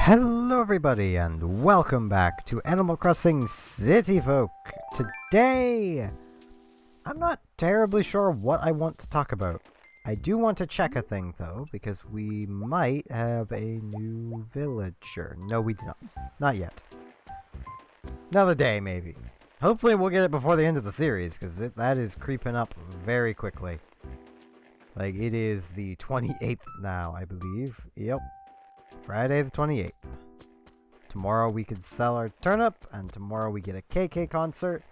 Hello everybody and welcome back to Animal Crossing City Folk. Today, I'm not terribly sure what I want to talk about. I do want to check a thing though, because we might have a new villager. No, we do not. Not yet. Another day, maybe. Hopefully we'll get it before the end of the series, because that is creeping up very quickly. Like, it is the 28th now, I believe. Yep. Friday the 28th. Tomorrow we could sell our turnip, and tomorrow we get a KK concert,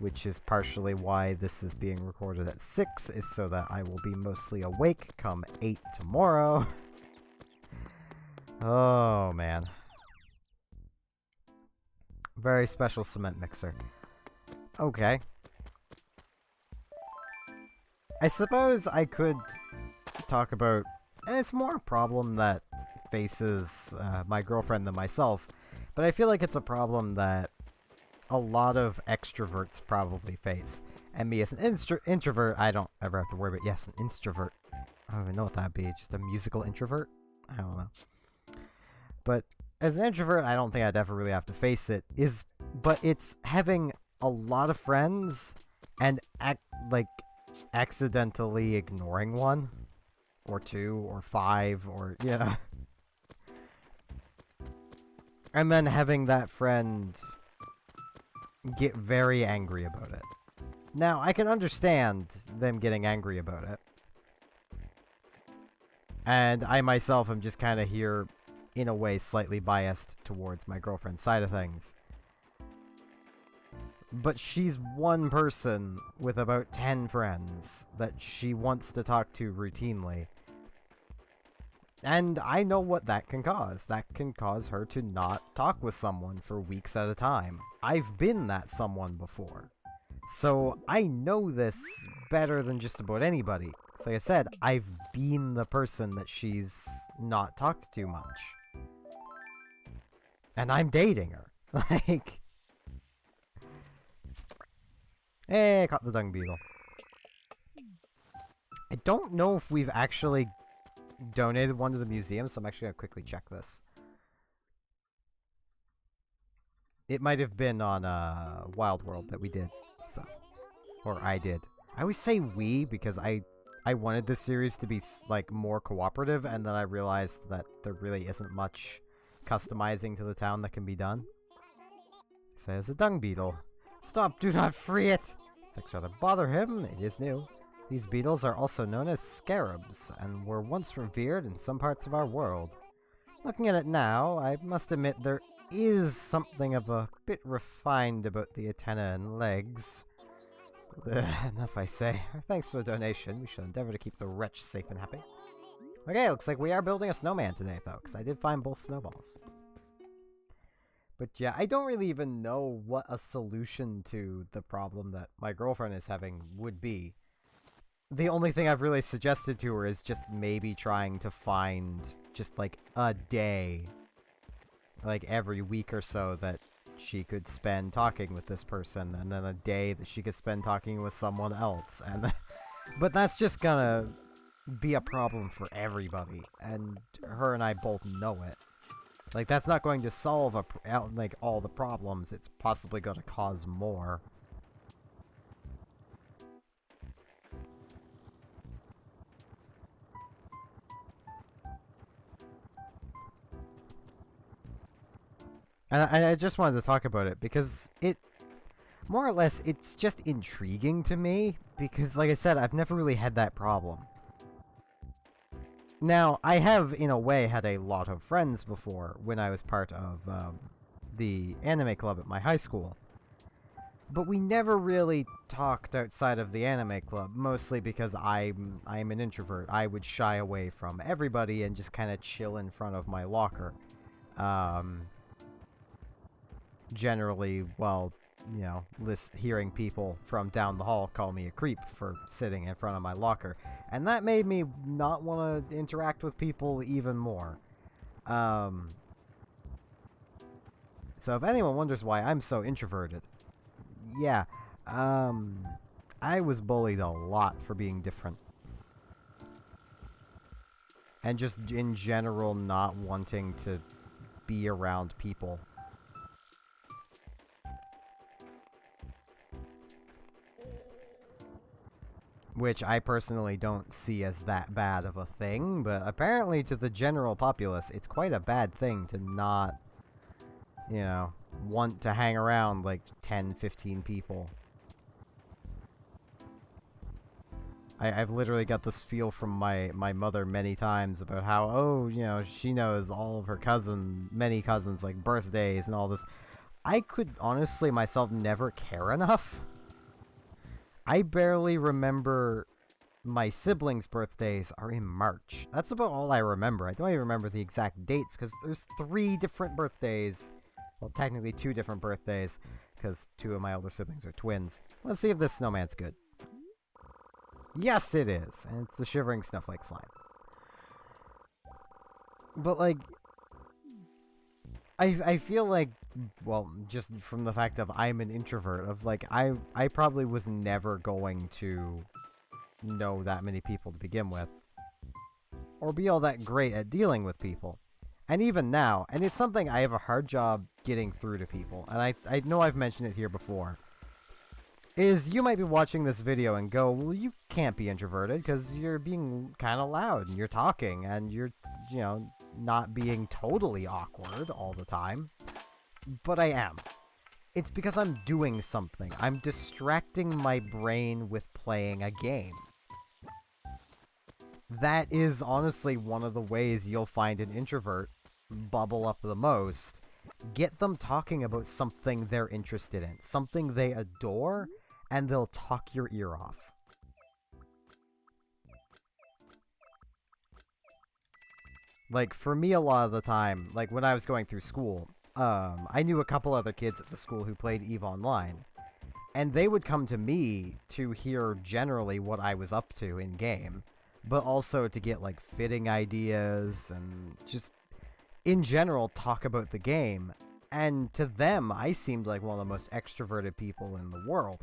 which is partially why this is being recorded at 6, is so that I will be mostly awake come 8 tomorrow. Oh, man. Very special cement mixer. Okay. I suppose I could talk about... And it's more a problem that faces my girlfriend than myself, but I feel like it's a problem that a lot of extroverts probably face. And me as an introvert, I don't ever have to worry about, yes, an introvert. I don't even know what that'd be, just a musical introvert? I don't know. But as an introvert, I don't think I'd ever really have to face it, but it's having a lot of friends and accidentally ignoring one. Or two, or five, or, yeah. And then having that friend get very angry about it. Now, I can understand them getting angry about it. And I myself am just kind of here, in a way, slightly biased towards my girlfriend's side of things. But she's one person with about 10 friends that she wants to talk to routinely. And I know what that can cause. That can cause her to not talk with someone for weeks at a time. I've been that someone before. So I know this better than just about anybody. So like I said, I've been the person that she's not talked to much. And I'm dating her. Like... Hey, I caught the dung beetle. I don't know if we've actually donated one to the museum, so I'm actually gonna quickly check this. It might have been on Wild World that we did, so, or I did. I always say we because I wanted this series to be like more cooperative, and then I realized that there really isn't much customizing to the town that can be done. Says a dung beetle. Stop! Do not free it! Sex rather bother him. It is new. These beetles are also known as scarabs, and were once revered in some parts of our world. Looking at it now, I must admit there is something of a bit refined about the antenna and legs. Enough I say. Thanks for the donation. We shall endeavor to keep the wretch safe and happy. Okay, looks like we are building a snowman today, though, because I did find both snowballs. But yeah, I don't really even know what a solution to the problem that my girlfriend is having would be. The only thing I've really suggested to her is just maybe trying to find just like a day, like every week or so, that she could spend talking with this person, and then a day that she could spend talking with someone else. And but that's just gonna be a problem for everybody, and her and I both know it. Like, that's not going to solve like all the problems. It's possibly going to cause more. And I just wanted to talk about it because it, more or less, it's just intriguing to me because, like I said, I've never really had that problem. Now, I have, in a way, had a lot of friends before when I was part of the anime club at my high school. But we never really talked outside of the anime club, mostly because I'm an introvert. I would shy away from everybody and just kind of chill in front of my locker. Generally, well, you know, hearing people from down the hall call me a creep for sitting in front of my locker. And that made me not want to interact with people even more. So if anyone wonders why I'm so introverted, yeah, I was bullied a lot for being different. And just in general not wanting to be around people. Which I personally don't see as that bad of a thing, but apparently to the general populace, it's quite a bad thing to not, you know, want to hang around like 10, 15 people. I've literally got this feel from my mother many times about how, oh, you know, she knows all of her many cousins, like, birthdays and all this. I could honestly myself never care enough. I barely remember my siblings' birthdays are in March. That's about all I remember. I don't even remember the exact dates, because there's 3 different birthdays. Well, technically 2 different birthdays, because 2 of my older siblings are twins. Let's see if this snowman's good. Yes, it is. And it's the Shivering Snowflake Slime. But, like, I feel like, well, just from the fact of I'm an introvert, of, like, I probably was never going to know that many people to begin with. Or be all that great at dealing with people. And even now, and it's something I have a hard job getting through to people, and I know I've mentioned it here before, is you might be watching this video and go, well, you can't be introverted because you're being kind of loud and you're talking and you're, you know, not being totally awkward all the time. But I am. It's because I'm doing something. I'm distracting my brain with playing a game. That is honestly one of the ways you'll find an introvert bubble up the most. Get them talking about something they're interested in, something they adore, and they'll talk your ear off. Like, for me, a lot of the time, like, when I was going through school, I knew a couple other kids at the school who played EVE Online. And they would come to me to hear generally what I was up to in-game, but also to get, like, fitting ideas and just, in general, talk about the game. And to them, I seemed like one of the most extroverted people in the world.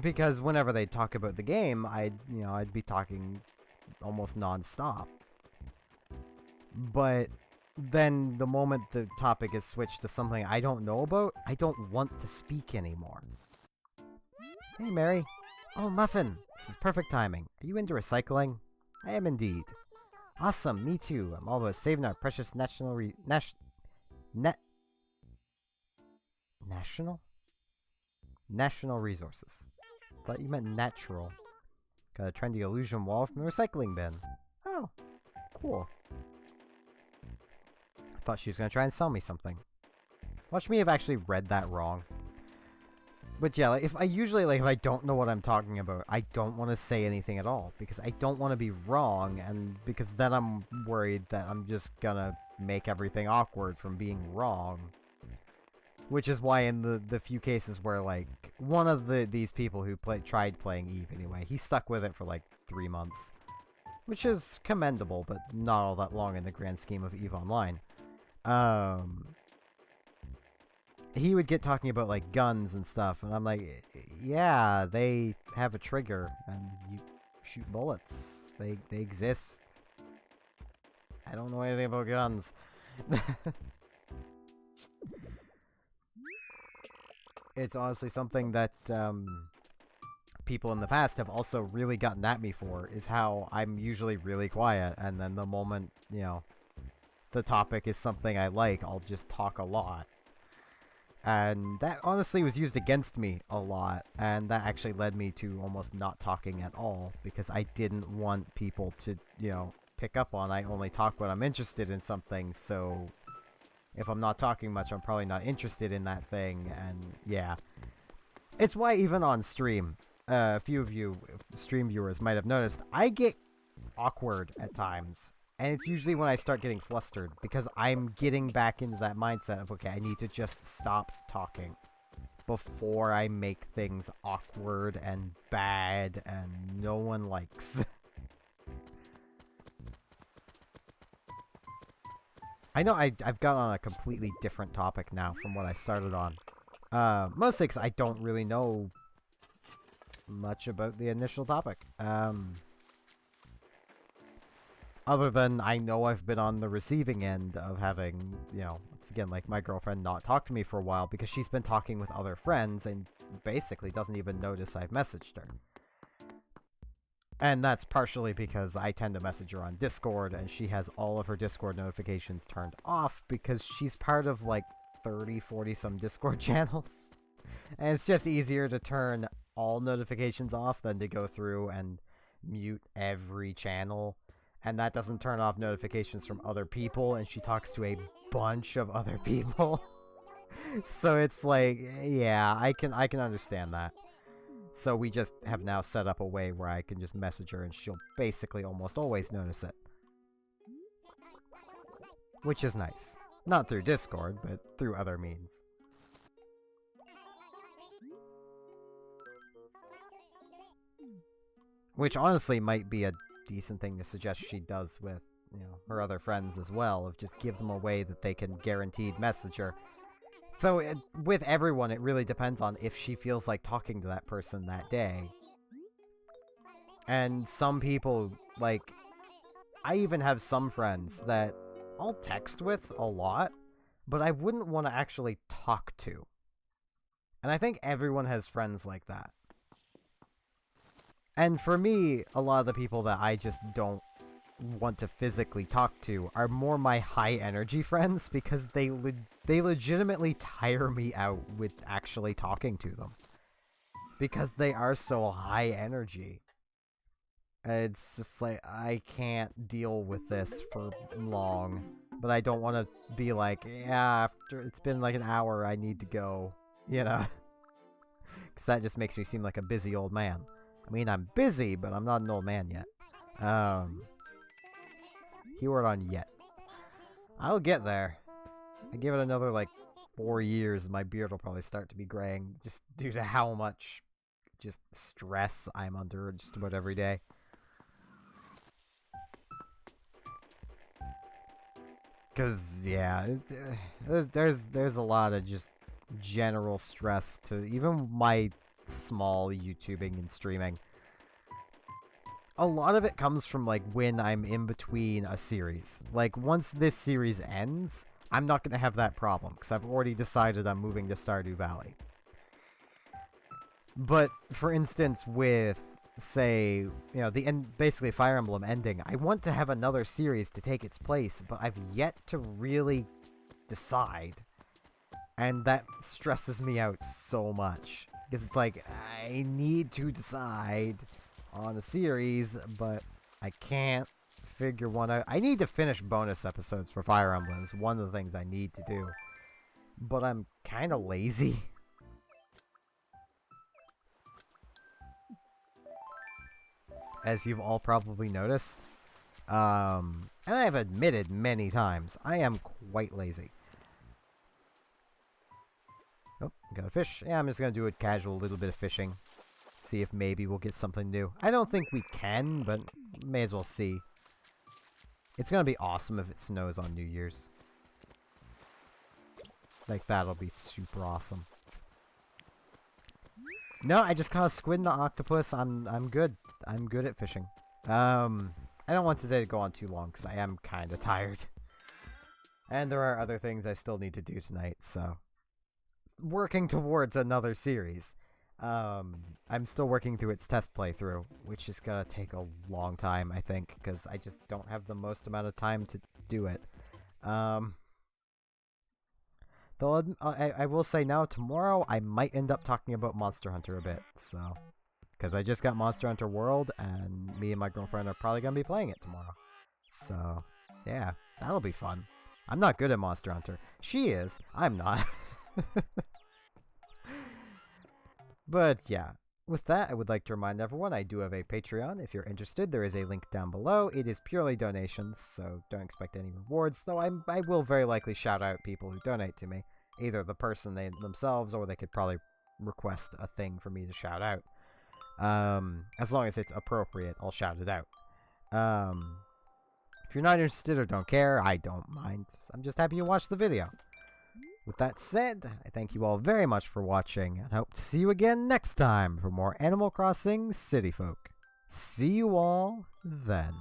Because whenever they talk about the game, I'd be talking almost non-stop. But then the moment the topic is switched to something I don't know about, I don't want to speak anymore. Hey, Mary. Oh, Muffin. This is perfect timing. Are you into recycling? I am indeed. Awesome, me too. I'm all about saving our precious national resources. Thought you meant natural. Got a trendy illusion wall from the recycling bin. Oh, cool. I thought she was gonna try and sell me something. Watch me have actually read that wrong. But yeah, like, if I don't know what I'm talking about, I don't want to say anything at all, because I don't want to be wrong, and because then I'm worried that I'm just gonna make everything awkward from being wrong. Which is why in the few cases where, like, one of these people who tried playing EVE anyway, he stuck with it for like 3 months. Which is commendable, but not all that long in the grand scheme of EVE Online. He would get talking about, like, guns and stuff, and I'm like, yeah, they have a trigger, and you shoot bullets. They exist. I don't know anything about guns. It's honestly something that, people in the past have also really gotten at me for, is how I'm usually really quiet, and then the moment, you know, the topic is something I like, I'll just talk a lot. And that honestly was used against me a lot, and that actually led me to almost not talking at all, because I didn't want people to, you know, pick up on I only talk when I'm interested in something, so if I'm not talking much, I'm probably not interested in that thing, and yeah. It's why even on stream, a few of you stream viewers might have noticed, I get awkward at times. And it's usually when I start getting flustered, because I'm getting back into that mindset of, okay, I need to just stop talking before I make things awkward and bad and no one likes. I know I've got on a completely different topic now from what I started on. Mostly because I don't really know much about the initial topic. Other than I know I've been on the receiving end of having, once again, like my girlfriend not talk to me for a while because she's been talking with other friends and basically doesn't even notice I've messaged her. And that's partially because I tend to message her on Discord, and she has all of her Discord notifications turned off because she's part of like 30, 40 some Discord channels. And it's just easier to turn all notifications off than to go through and mute every channel. And that doesn't turn off notifications from other people, and she talks to a bunch of other people. So it's like, yeah, I can understand that. So we just have now set up a way where I can just message her and she'll basically almost always notice it. Which is nice. Not through Discord, but through other means. Which honestly might be a decent thing to suggest she does with, her other friends as well, of just give them a way that they can guaranteed message her. So with everyone, it really depends on if she feels like talking to that person that day. And some people, like, I even have some friends that I'll text with a lot, but I wouldn't want to actually talk to. And I think everyone has friends like that. And for me, a lot of the people that I just don't want to physically talk to are more my high energy friends because they legitimately tire me out with actually talking to them. Because they are so high energy. It's just like, I can't deal with this for long. But I don't want to be like, yeah, after it's been like an hour, I need to go, Because that just makes me seem like a busy old man. I mean, I'm busy, but I'm not an old man yet. Keyword on yet. I'll get there. I give it another, 4 years, my beard will probably start to be graying, just due to how much just stress I'm under just about every day. Because, yeah, there's a lot of just general stress to even my small YouTubing and streaming. A lot of it comes from, when I'm in between a series. Once this series ends, I'm not going to have that problem, because I've already decided I'm moving to Stardew Valley. But, for instance, with, say, the end, basically Fire Emblem ending, I want to have another series to take its place, but I've yet to really decide. And that stresses me out so much. Because it's like, I need to decide on a series, but I can't figure one out. I need to finish bonus episodes for Fire Emblem. It's one of the things I need to do. But I'm kind of lazy. As you've all probably noticed. And I've admitted many times, I am quite lazy. Oh, got a fish. Yeah, I'm just going to do a casual little bit of fishing. See if maybe we'll get something new. I don't think we can, but may as well see. It's going to be awesome if it snows on New Year's. That'll be super awesome. No, I just caught a squid and an octopus. I'm good. I'm good at fishing. I don't want today to go on too long, because I am kind of tired. And there are other things I still need to do tonight, so... Working towards another series. I'm still working through its test playthrough, which is gonna take a long time, I think, because I just don't have the most amount of time to do it. Though I will say now, tomorrow I might end up talking about Monster Hunter a bit, so... Because I just got Monster Hunter World, and me and my girlfriend are probably gonna be playing it tomorrow. So, yeah, that'll be fun. I'm not good at Monster Hunter. She is. I'm not. But yeah, with that, I would like to remind everyone I do have a Patreon. If you're interested, there is a link down below. It is purely donations, so don't expect any rewards, though I will very likely shout out people who donate to me. Either the person themselves, or they could probably request a thing for me to shout out. As long as it's appropriate, I'll shout it out. If you're not interested or don't care, I don't mind. I'm just happy you watched the video. With that said, I thank you all very much for watching, and hope to see you again next time for more Animal Crossing City Folk. See you all then.